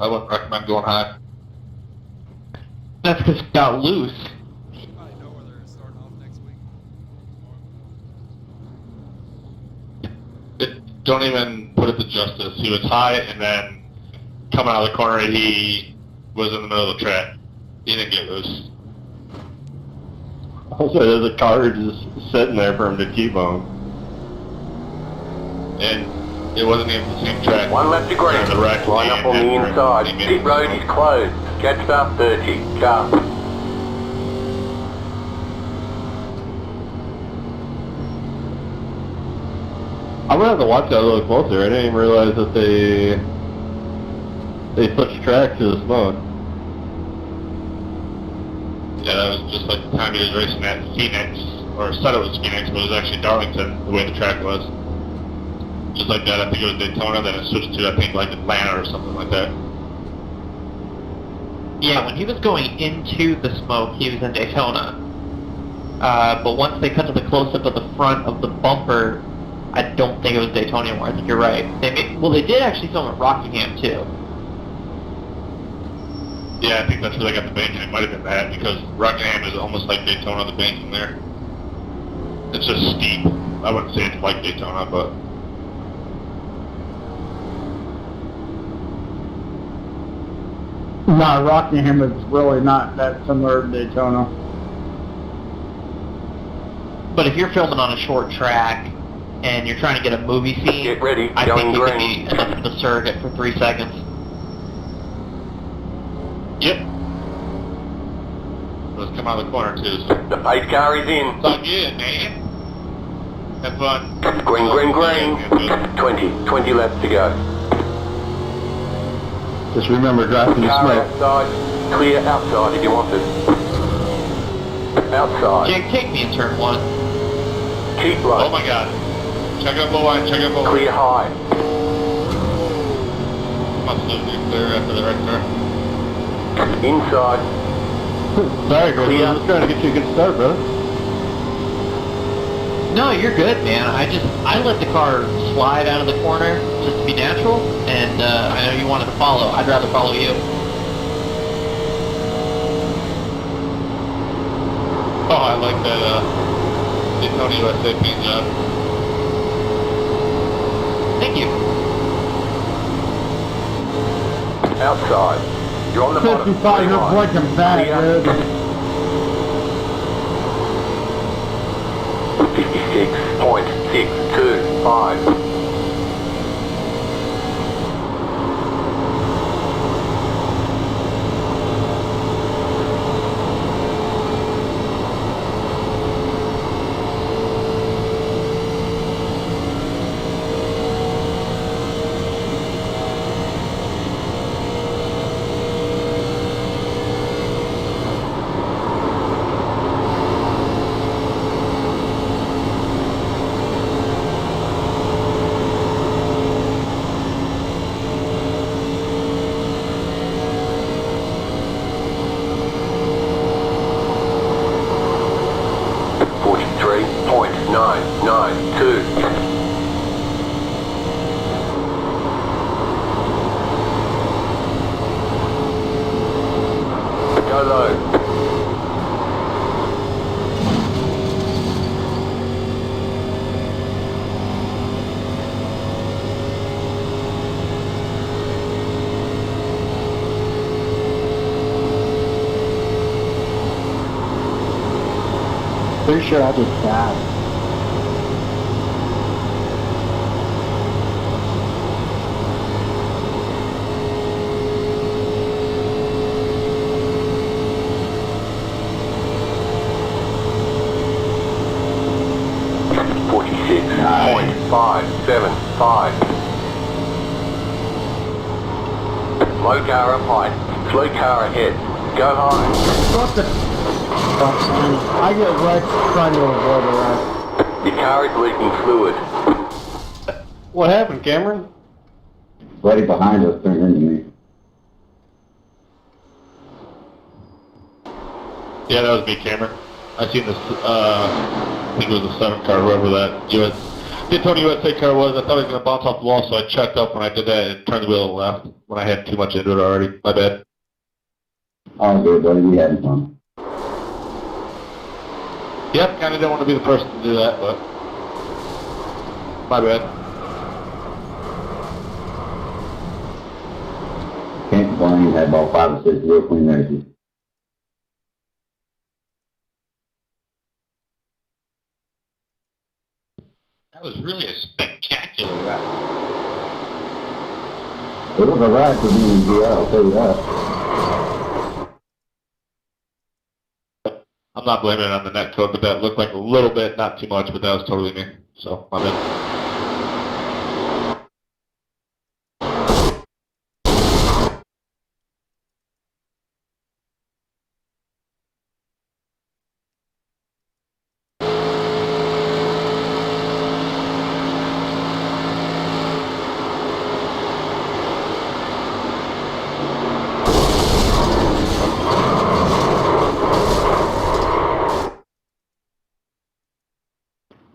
I wouldn't recommend going high. That's because it got loose. I know where they're starting off next week. Don't even put it to justice. He was high, and then coming out of the corner, he was in the middle of the track. He didn't get loose. Also, there's a car just sitting there for him to keep on. And it wasn't even the same track. One left to green. The wreck, Line up on the inside. Pit road is closed. Catch start 30. Sharp. I'm gonna have to watch that a little closer. I didn't even realize that they switched tracks to the smoke. Yeah, that was just like the time he was racing at Phoenix, or said it was Phoenix, but it was actually Darlington, the way the track was. Just like that, I think it was Daytona, then it switched to, I think, like Atlanta or something like that. Yeah, when he was going into the smoke, he was in Daytona. But once they cut to the close-up of the front of the bumper, I don't think it was Daytona anymore. I think you're right. They did actually film at Rockingham, too. Yeah, I think that's where they got the banking. It might have been that, because Rockingham is almost like Daytona, the banking there. It's just steep. I wouldn't say it's like Daytona, but... No, Rockingham is really not that similar to Daytona. But if you're filming on a short track, and you're trying to get a movie scene, Get ready, I going think it could green. be enough of a surrogate for 3 seconds. Yep. Let's come out of the corner, too, so... The pace car is in. It's all good, man. Have fun. Green, green, green. 20 laps to go. Just remember driving the Car smoke. outside. Clear outside if you want it. Outside. Jake, take me in turn 1. Keep Oh low. my god. Check out the line, check out the line. Clear high. Must have been clear after the red car. Inside. Sorry, Chris. I was just trying to get you a good start, brother. No, you're good, man. I let the car slide out of the corner just to be natural, and I know you wanted to follow. I'd rather follow you. Oh, I like that, Daytona USA paint job. Thank you. Outside. You're on the bottom. 55, you're blinking back, dude. 56.625. Go low. Pretty sure I just died. .575. Low car up high. Slow car ahead. Go high. What the fuck, dude? I get wrecked trying to avoid a wreck. Your car is leaking fluid. What happened, Cameron? Right behind us turned into me. Yeah, that was me, Cameron. I seen this, I think it was the 7 car, whoever that US. Daytona USA car was, I thought it was going to bounce off the wall, so I checked up when I did that and turned the wheel to the left when I had too much into it already. My bad. All good, buddy. We having fun. Yep, kind of didn't want to be the person to do that, but my bad. Can't complain. Had about 5 or 6 real clean races. That was really a spectacular ride. It was a ride for being in GL, I'll tell you that. I'm not blaming it on the net code, but that looked like a little bit, not too much, but that was totally me. So, my bad.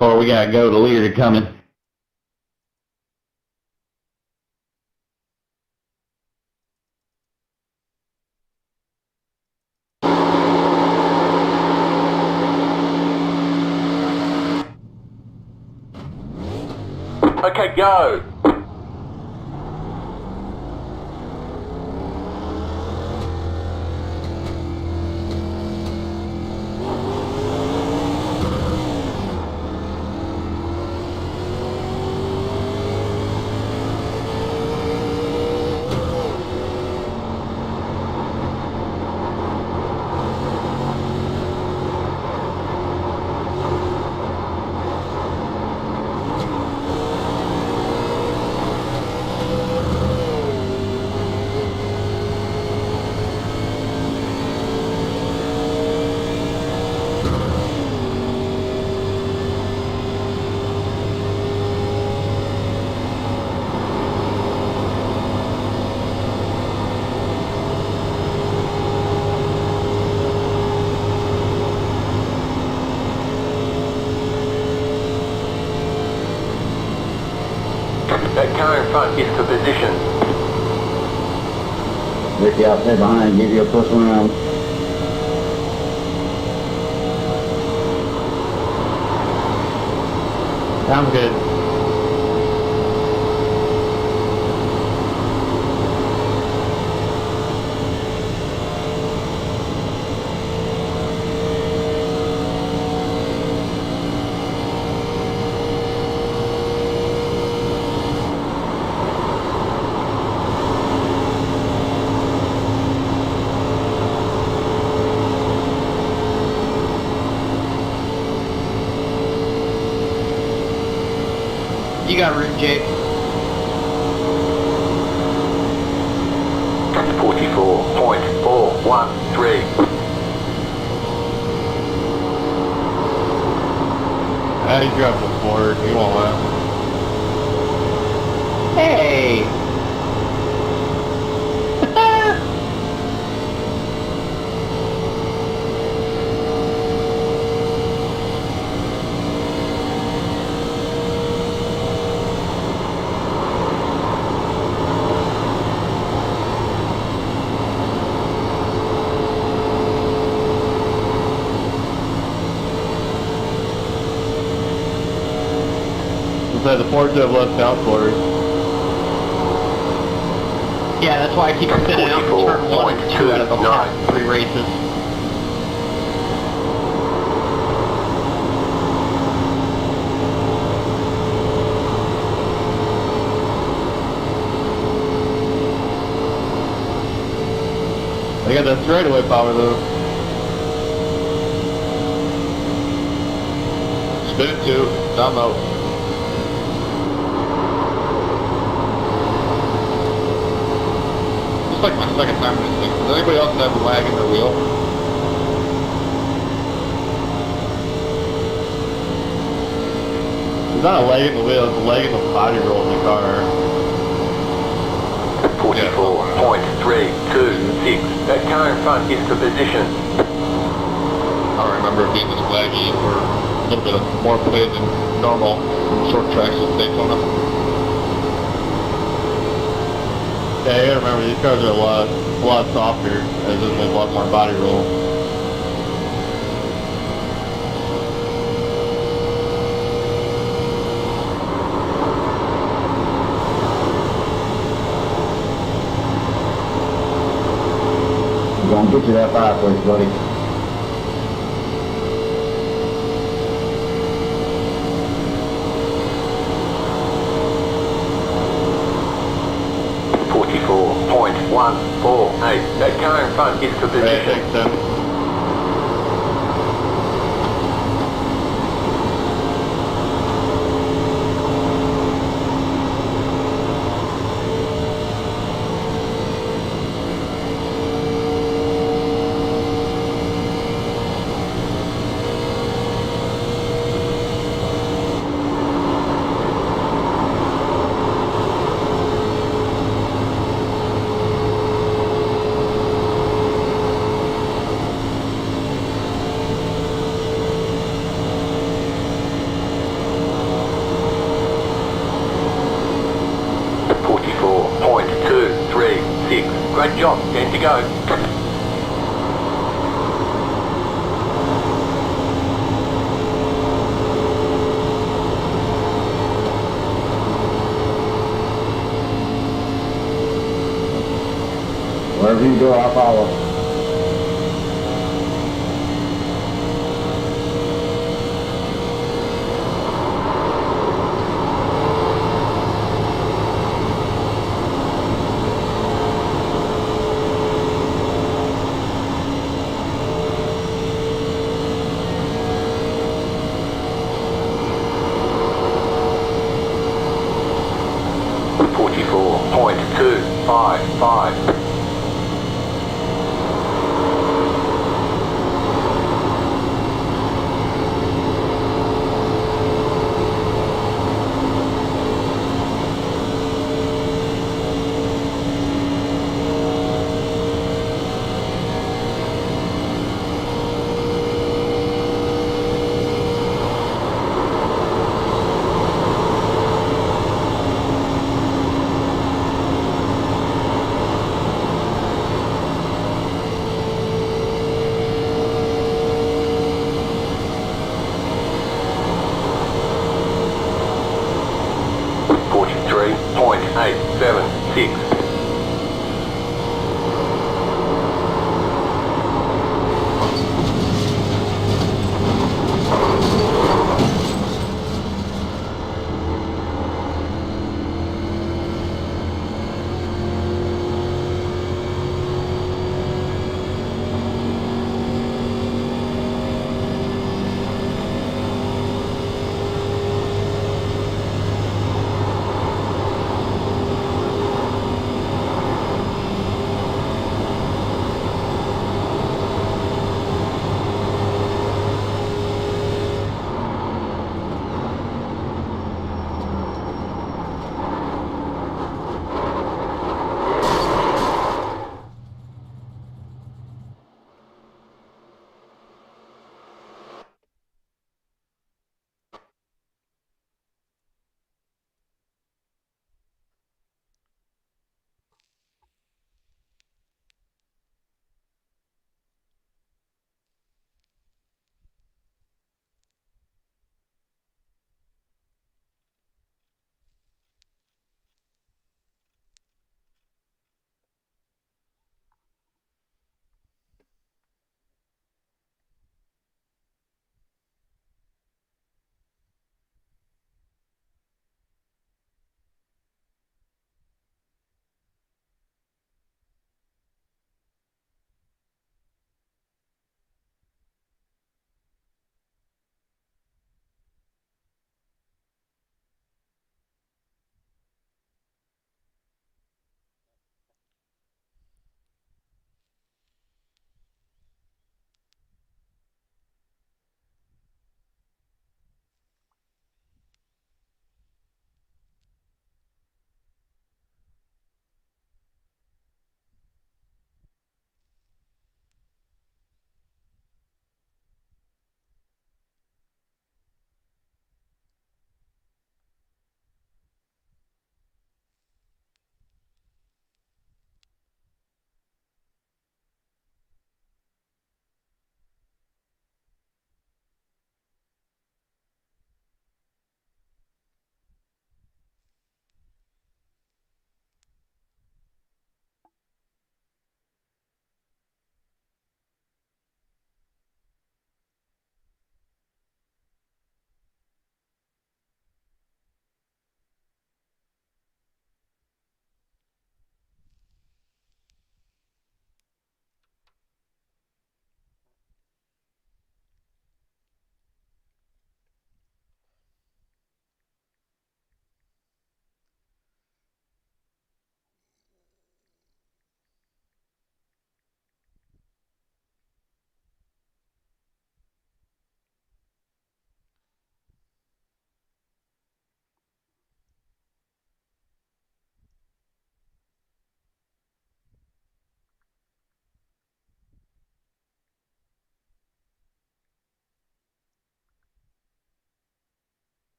Or we gotta go to leader coming. Okay, go. That car in front is to position. Ricky out there behind, give you a push around. I'm good. You got room, Jake. 44.413. He grabbed the forward, he won't let. Hey! The Fords have less downforce. Yeah, that's why I keep spinning out in turn 1 and 2 out of the last 3 races. They got that straightaway power though. Spin it 2, down low. Like my second time in this thing. Does anybody else have a lag in their wheel? It's not a leg in the wheel, it's a leg in the body roll in the car. 44.326. That car in front is to position. I don't remember it being this laggy for a little bit more play than normal short tracks with Daytona. Yeah, you gotta remember these cars are a lot softer, as in there's a lot more body roll. Gonna get to that fireplace, buddy. .148. That car in front is for Right, position. thanks, Tim. Great job, 10 to go. Wherever you go, I'll follow. .255.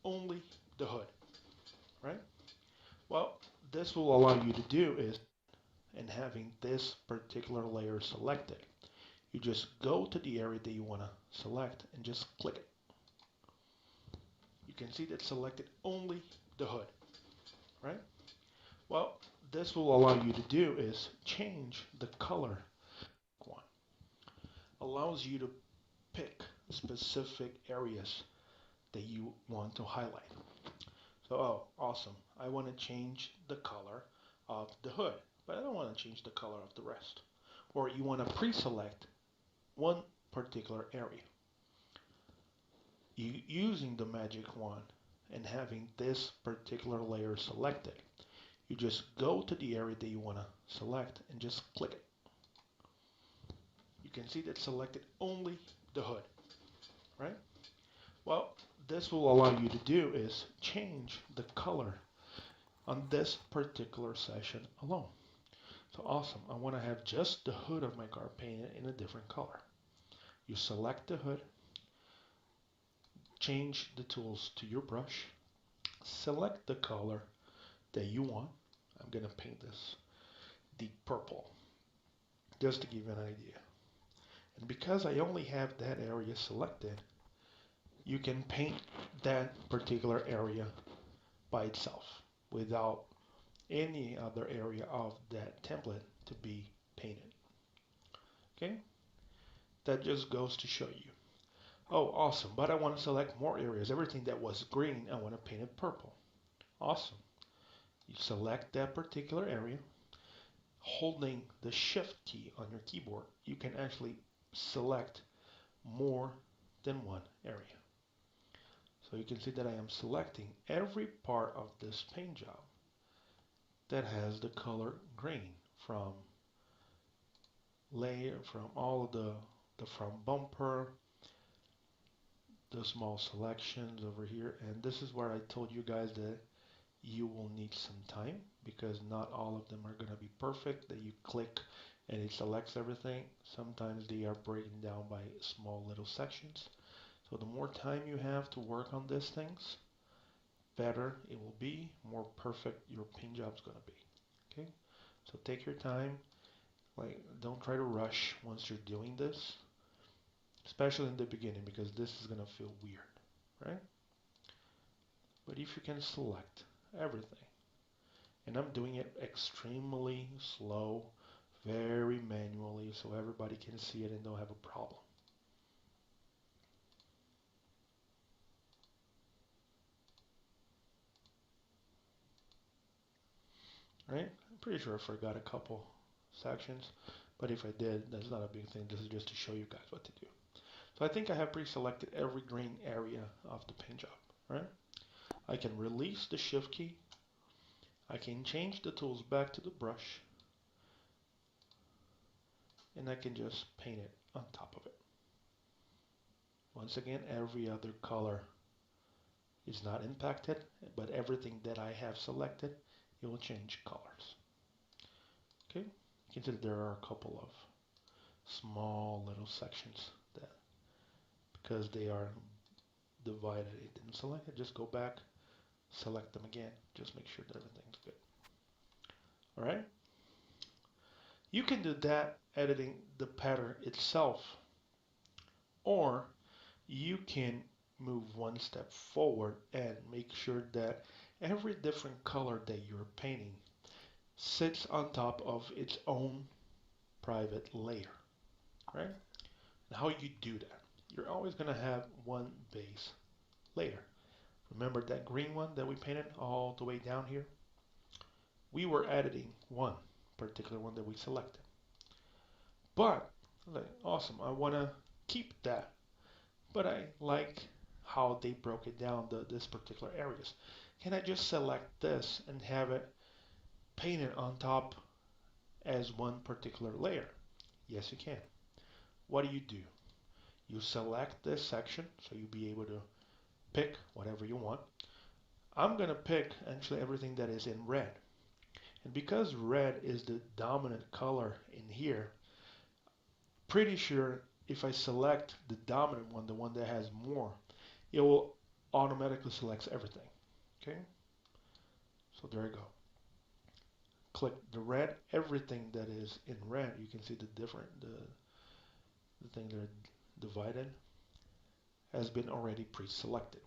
only the hood, right? Well, this will allow you to do is, and having this particular layer selected, you just go to the area that you want to select and just click it. You can see that selected only the hood, right? Well, this will allow you to do is change the color. One allows you to pick specific areas that you want to highlight. So, oh, awesome. I want to change the color of the hood, but I don't want to change the color of the rest. Or you want to pre-select one particular area. Using the magic wand and having this particular layer selected, you just go to the area that you want to select and just click it. You can see that selected only the hood, right? Well, this will allow you to do is change the color on this particular session alone. So awesome, I want to have just the hood of my car painted in a different color. You select the hood, change the tools to your brush, select the color that you want. I'm going to paint this deep purple, just to give you an idea. And because I only have that area selected, you can paint that particular area by itself without any other area of that template to be painted. Okay? That just goes to show you. Oh, awesome, but I want to select more areas. Everything that was green, I want to paint it purple. Awesome. You select that particular area. Holding the shift key on your keyboard, you can actually select more than one area. So you can see that I am selecting every part of this paint job that has the color green, from all of the front bumper, the small selections over here. And this is where I told you guys that you will need some time, because not all of them are going to be perfect that you click and it selects everything. Sometimes they are breaking down by small little sections. So the more time you have to work on these things, better it will be, more perfect your paint job's going to be. Okay, so take your time. Like, don't try to rush once you're doing this, especially in the beginning, because this is going to feel weird, right? But if you can select everything, and I'm doing it extremely slow, very manually, so everybody can see it and don't have a problem. Right? I'm pretty sure I forgot a couple sections, but if I did, that's not a big thing. This is just to show you guys what to do. So I think I have pre-selected every green area of the paint job, right? I can release the shift key. I can change the tools back to the brush, and I can just paint it on top of it. Once again, every other color is not impacted, but everything that I have selected, it will change colors. Okay, you can see that there are a couple of small little sections that, because they are divided, it didn't select it. Just go back, select them again, just make sure that everything's good. All right, you can do that editing the pattern itself, or you can move one step forward and make sure that every different color that you're painting sits on top of its own private layer, right? And how you do that, you're always going to have one base layer. Remember that green one that we painted all the way down here? We were editing one particular one that we selected. But, like, awesome, I want to keep that, but I like how they broke it down, this particular areas. Can I just select this and have it painted on top as one particular layer? Yes, you can. What do? You select this section, so you'll be able to pick whatever you want. I'm going to pick actually everything that is in red. And because red is the dominant color in here, pretty sure if I select the dominant one, the one that has more, it will automatically selects everything. Okay, so there you go. Click the red, everything that is in red, you can see the thing that are divided has been already pre-selected.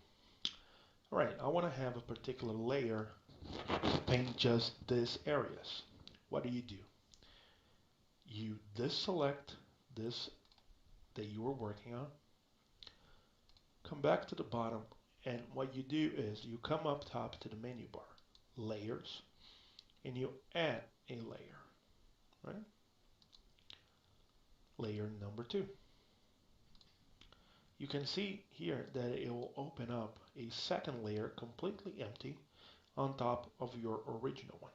All right, I want to have a particular layer to paint just these areas. What do? You deselect this that you were working on, come back to the bottom, and what you do is you come up top to the menu bar, layers, and you add a layer, right? Layer number 2. You can see here that it will open up a second layer completely empty on top of your original one.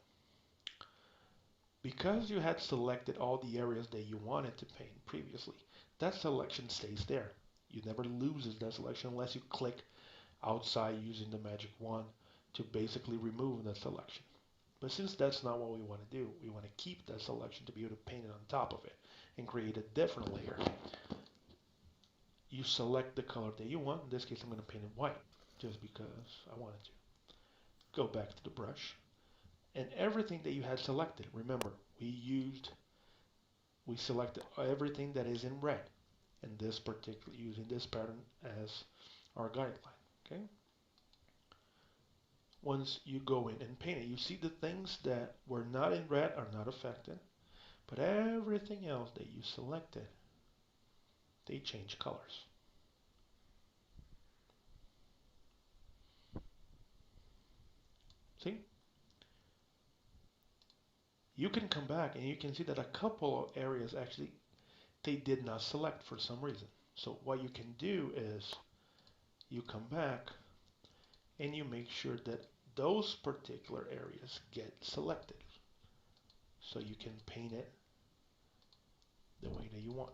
Because you had selected all the areas that you wanted to paint previously, that selection stays there. You never loses that selection unless you click outside using the magic wand to basically remove that selection. But since that's not what we want to do, we want to keep that selection to be able to paint it on top of it and create a different layer. You select the color that you want. In this case, I'm going to paint it white just because I wanted to. Go back to the brush, and everything that you had selected, remember, we selected everything that is in red, and this particular, using this pattern as our guideline. Okay. Once you go in and paint it, you see the things that were not in red are not affected, but everything else that you selected, they change colors. See? You can come back and you can see that a couple of areas actually they did not select for some reason. So what you can do is you come back and you make sure that those particular areas get selected. So you can paint it the way that you want.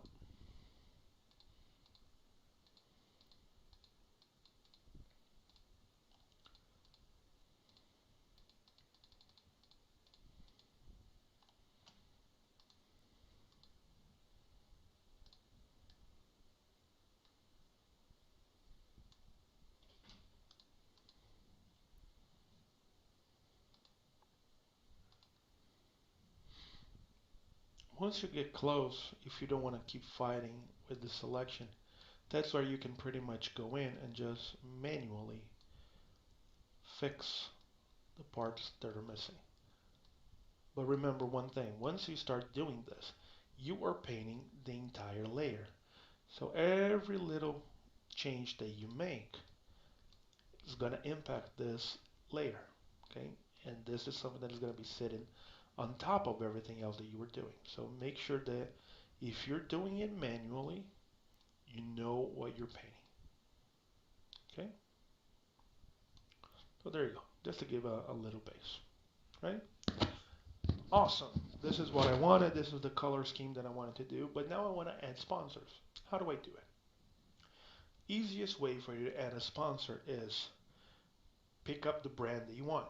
Once you get close, if you don't want to keep fighting with the selection, that's where you can pretty much go in and just manually fix the parts that are missing. But remember one thing, once you start doing this, you are painting the entire layer. So every little change that you make is going to impact this layer, okay? And this is something that is going to be sitting on top of everything else that you were doing. So make sure that if you're doing it manually, you know what you're painting, okay? So there you go, just to give a little base, right? Awesome. This is what I wanted. This is the color scheme that I wanted to do. But now I want to add sponsors. How do I do it? Easiest way for you to add a sponsor is pick up the brand that you want.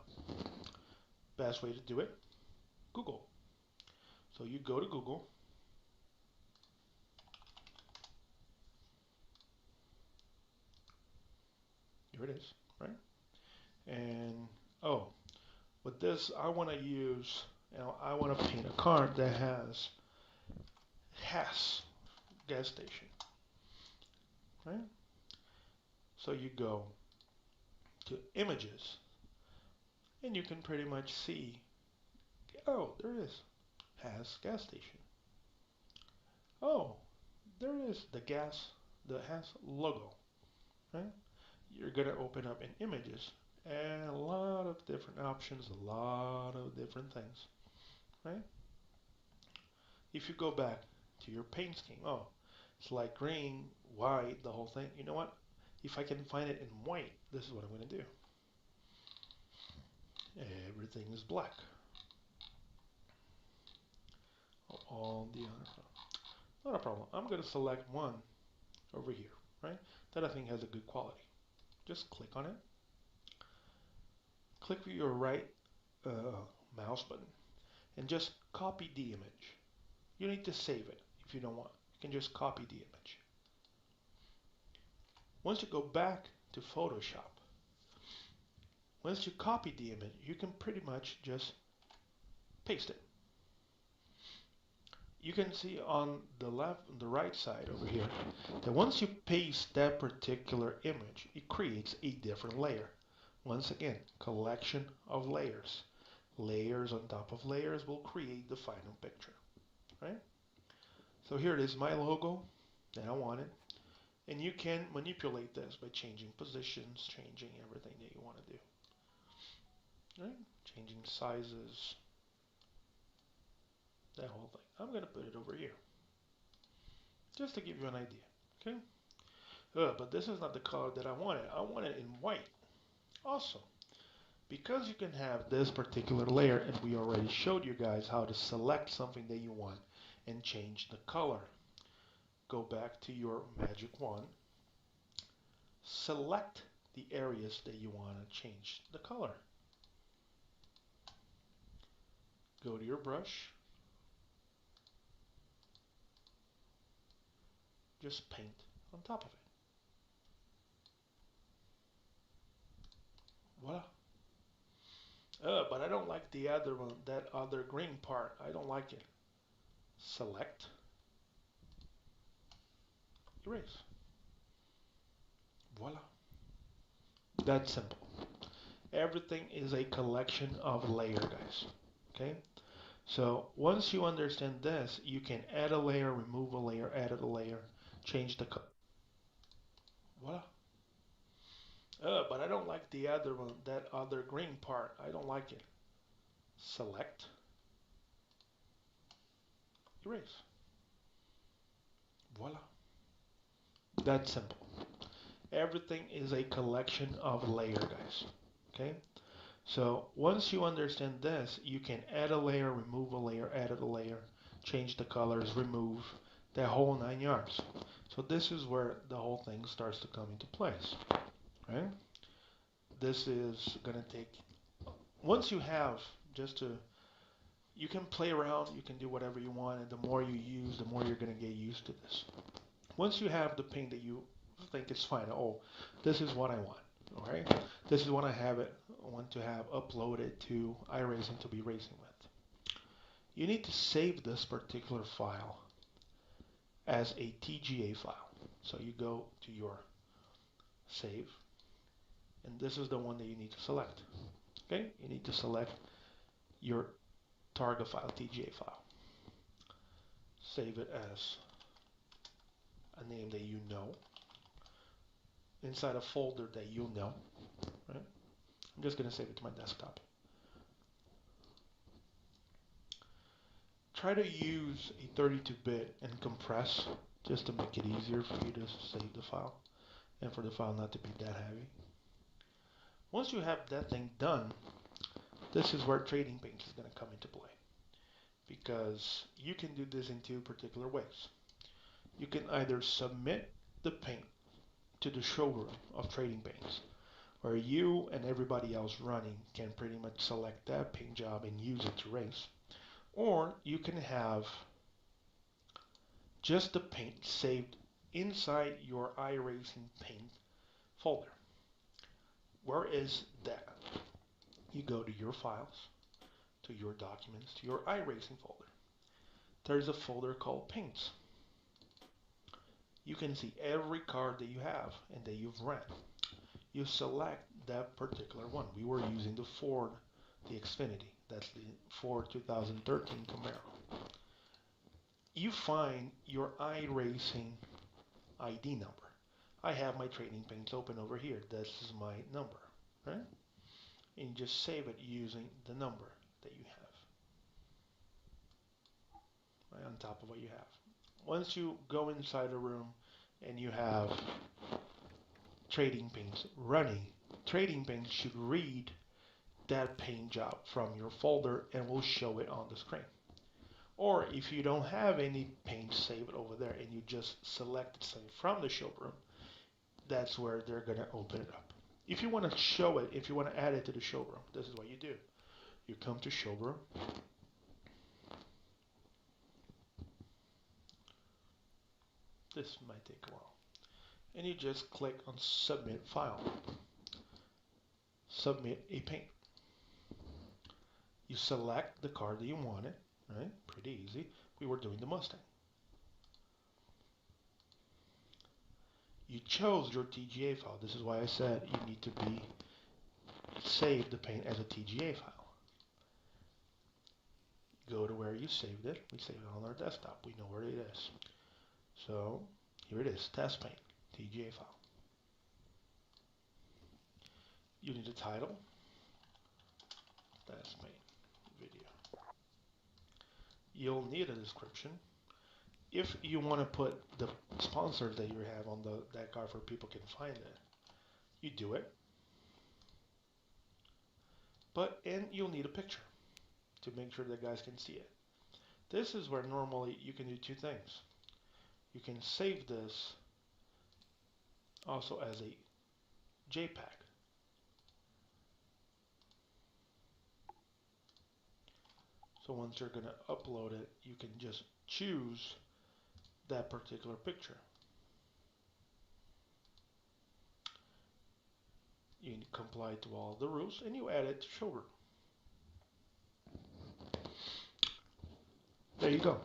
Best way to do it, Google. So you go to Google. Here it is, right? And oh, with this I want to use, I want to paint a car that has gas station, right? So you go to images and you can pretty much see, oh, there it is, has gas station. Oh, there it is, the has logo, right? You're gonna open up in images and a lot of different options, a lot of different things, right? If you go back to your paint scheme, oh, it's like green, white, the whole thing. You know what? If I can find it in white, this is what I'm gonna do. Everything is black. All the other, not a problem. I'm gonna select one over here, right? That I think has a good quality. Just click on it. Click with your right mouse button and just copy the image. You need to save it if you don't want. You can just copy the image. Once you go back to Photoshop, once you copy the image, you can pretty much just paste it. You can see on the right side over here, that once you paste that particular image, it creates a different layer. Once again, collection of layers. Layers on top of layers will create the final picture, right? So here it is, my logo that I wanted. And you can manipulate this by changing positions, changing everything that you want to do. Right? Changing sizes, that whole thing. I'm going to put it over here, just to give you an idea. Okay? But this is not the color that I wanted. I want it in white. Awesome. Because you can have this particular layer, and we already showed you guys how to select something that you want and change the color. Go back to your magic wand. Select the areas that you want to change the color. Go to your brush. Just paint on top of it. Voila. But I don't like the other one, that other green part. I don't like it. Select. Erase. Voila. That's simple. Everything is a collection of layers, guys. Okay? So once you understand this, you can add a layer, remove a layer, add a layer, change the color. Voila. But I don't like the other one, that other green part. I don't like it. Select. Erase. Voila. That's simple. Everything is a collection of layers, guys. Okay? So once you understand this, you can add a layer, remove a layer, add a layer, change the colors, remove, that whole 9 yards. So this is where the whole thing starts to come into place. Right? This is going to take, once you have, you can play around, you can do whatever you want, and the more you use, the more you're going to get used to this. Once you have the paint that you think is fine, oh, this is what I want, all right? This is what I want to have uploaded to Iracing to be racing with. You need to save this particular file as a TGA file. So you go to your save, and this is the one that you need to select. Okay, you need to select your target file, TGA file. Save it as a name that you know, inside a folder that you know. Right? I'm just going to save it to my desktop. Try to use a 32-bit and compress, just to make it easier for you to save the file and for the file not to be that heavy. Once you have that thing done, this is where Trading Paint is going to come into play, because you can do this in two particular ways. You can either submit the paint to the showroom of Trading Paints, where you and everybody else running can pretty much select that paint job and use it to race. Or you can have just the paint saved inside your Iracing paint folder. Where is that? You go to your files, to your documents, to your Iracing folder. There's a folder called paints. You can see every car that you have and that you've ran. You select that particular one. We were using the Ford, the Xfinity. That's the Ford 2013 Camaro. You find your Iracing ID number. I have my Trading Paints open over here. This is my number, right? And you just save it using the number that you have, right on top of what you have. Once you go inside a room and you have Trading Paints running, Trading Paints should read that paint job from your folder and will show it on the screen. Or if you don't have any paint saved over there and you just select it from the showroom, that's where they're going to open it up. If you want to show it, if you want to add it to the showroom, this is what you do. You come to showroom. This might take a while. And you just click on submit file. submit a paint. You select the car that you wanted, right? Pretty easy. We were doing the Mustang. You chose your TGA file. This is why I said you need to save the paint as a TGA file. Go to where you saved it. We saved it on our desktop. We know where it is. So here it is, test paint, TGA file. You need a title, test paint video. You'll need a description. If you want to put the sponsors that you have on that car for people can find it, you do it. And you'll need a picture to make sure that guys can see it. This is where normally you can do two things. You can save this also as a JPEG. So once you're going to upload it, you can just choose that particular picture. You comply to all the rules and you add it to showroom. There you go.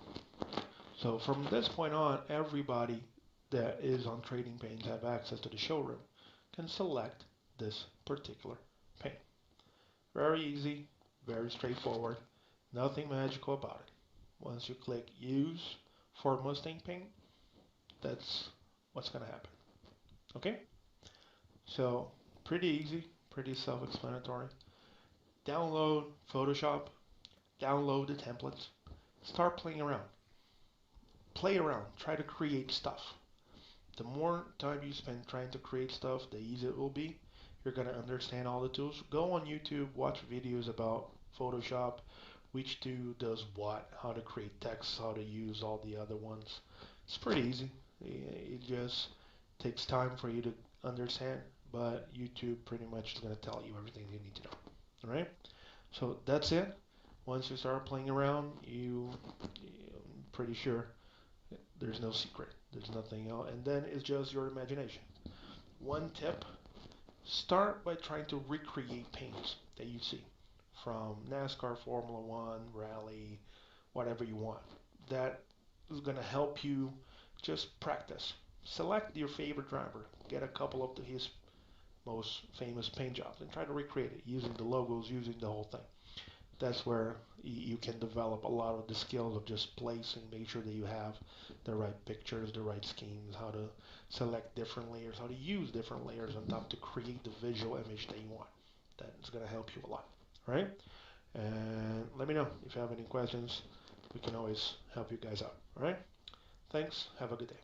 So from this point on, everybody that is on Trading Paints have access to the showroom can select this particular paint. Very easy, very straightforward, nothing magical about it. Once you click use for Mustang paint, that's what's going to happen. Okay? So pretty easy, pretty self-explanatory. Download Photoshop, download the templates, start playing around. Play around, try to create stuff. The more time you spend trying to create stuff, the easier it will be. You're going to understand all the tools. Go on YouTube, watch videos about Photoshop, which tool does what, how to create text, how to use all the other ones. It's pretty easy. It just takes time for you to understand, but YouTube pretty much is going to tell you everything you need to know. All right? So that's it. Once you start playing around, I'm pretty sure there's no secret. There's nothing else. And then it's just your imagination. One tip, start by trying to recreate paints that you see from NASCAR, Formula One, rally, whatever you want. That is going to help you just practice. Select your favorite driver. Get a couple of his most famous paint jobs and try to recreate it using the logos, using the whole thing. That's where you can develop a lot of the skills of just placing, make sure that you have the right pictures, the right schemes, how to select different layers, how to use different layers on top to create the visual image that you want. That's going to help you a lot. All right? And let me know if you have any questions. We can always help you guys out. All right? Thanks. Have a good day.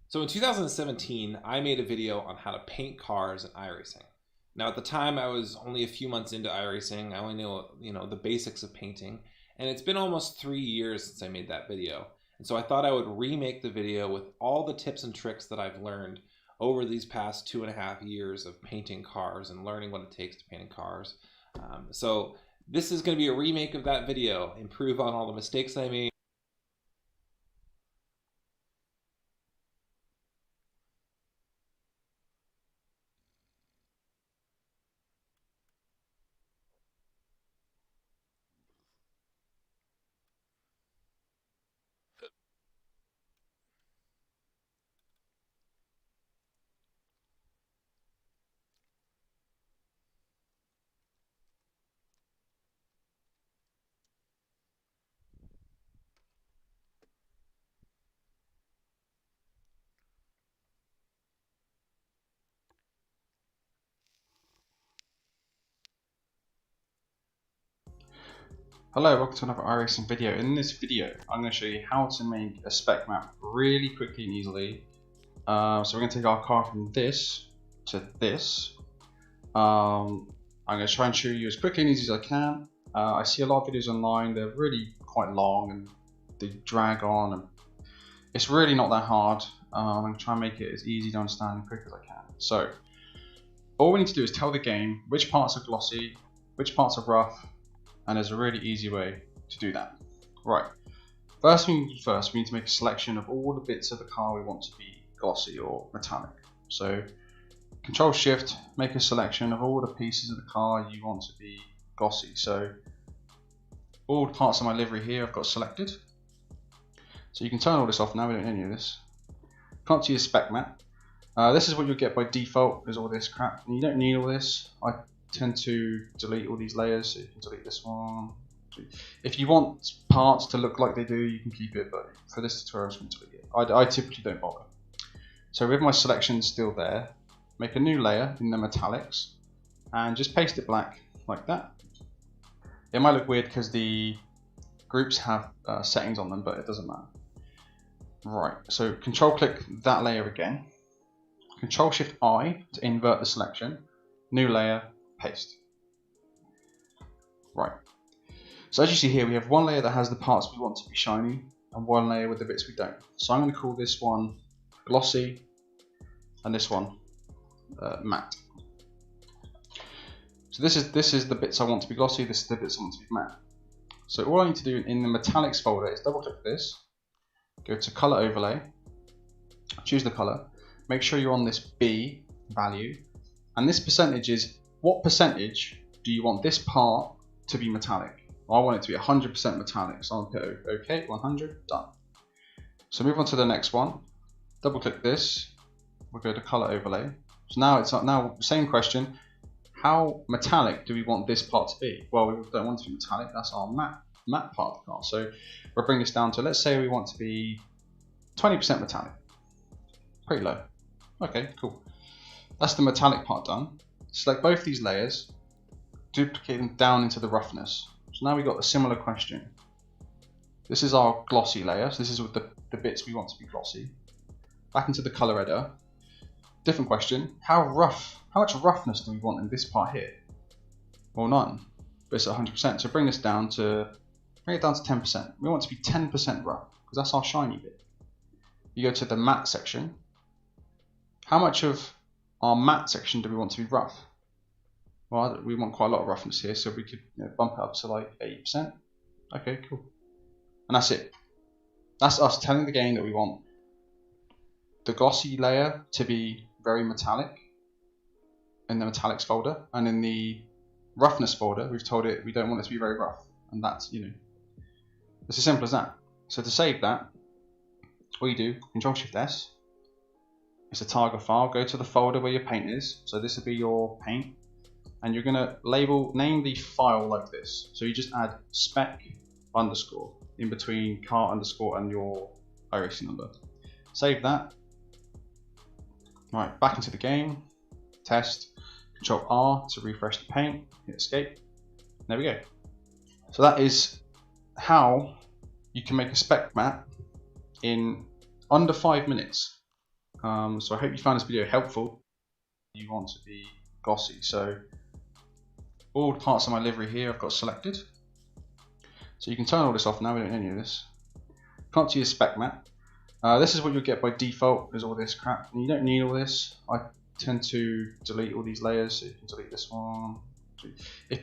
So in 2017, I made a video on how to paint cars in iRacing. Now at the time, I was only a few months into iRacing. I only knew, the basics of painting, and it's been almost 3 years since I made that video. And so I thought I would remake the video with all the tips and tricks that I've learned over these past 2.5 years of painting cars and learning what it takes to paint cars. So this is going to be a remake of that video, improve on all the mistakes I made. Hello, welcome to another iRacing video. In this video, I'm going to show you how to make a spec map really quickly and easily. So we're going to take our car from this to this. I'm going to try and show you as quickly and easy as I can. I see a lot of videos online, they're really quite long and they drag on. And it's really not that hard. I'm going to try and make it as easy to understand and quick as I can. So, all we need to do is tell the game which parts are glossy, which parts are rough, and there's a really easy way to do that. Right, first we need to make a selection of all the bits of the car we want to be glossy or metallic. So Control Shift, make a selection of all the pieces of the car you want to be glossy. So all the parts of my livery here I've got selected. So you can turn all this off now, we don't need any of this. Come up to your spec map. This is what you'll get by default, is all this crap. And you don't need all this. I tend to delete all these layers, so you can delete this one. If you want parts to look like they do, you can keep it, but for this tutorial I'm just going to delete it. I typically don't bother. So with my selection still there, make a new layer in the metallics, and just paste it black like that. It might look weird because the groups have settings on them, but it doesn't matter. Right, so control click that layer again. Control Shift I to invert the selection. New layer, paste. Right. So as you see here, we have one layer that has the parts we want to be shiny, and one layer with the bits we don't. So I'm going to call this one glossy, and this one matte. So this is the bits I want to be glossy, this is the bits I want to be matte. So all I need to do in the metallics folder is double click this, go to color overlay, choose the color, make sure you're on this B value, and this percentage is what percentage do you want this part to be metallic. I want it to be 100% metallic, so I'll put OK, 100, done. So move on to the next one, double click this, we'll go to color overlay. So now it's now same question, how metallic do we want this part to be? Well, we don't want it to be metallic, that's our matte part of the car. So we'll bring this down to, let's say we want to be 20% metallic. Pretty low. Okay, cool. That's the metallic part done. Select both these layers, duplicate them down into the roughness. So now we've got a similar question. This is our glossy layer, so this is with the bits we want to be glossy. Back into the color editor. Different question. How much roughness do we want in this part here? Well, none. But it's 100%. So bring it down to 10%. We want it to be 10% rough, because that's our shiny bit. You go to the matte section. How much of our matte section do we want to be rough? Well, we want quite a lot of roughness here, so we could bump it up to like 80%. Okay, cool. And that's it. That's us telling the game that we want the glossy layer to be very metallic in the metallics folder, and in the roughness folder we've told it we don't want it to be very rough, and that's, it's as simple as that. So to save that, all you do, Control Shift S, it's a target file, go to the folder where your paint is, so this would be your paint, and you're going to name the file like this. So you just add spec underscore in between car underscore and your Iracing number. Save that. Right, back into the game, test, Control R to refresh the paint, hit escape. There we go. So that is how you can make a spec map in under 5 minutes. So I hope you found this video helpful. You want to be glossy, so all the parts of my livery here I've got selected. So you can turn all this off now, we don't need any of this. Come up to your spec map. This is what you'll get by default, is all this crap. And you don't need all this. I tend to delete all these layers, so you can delete this one. If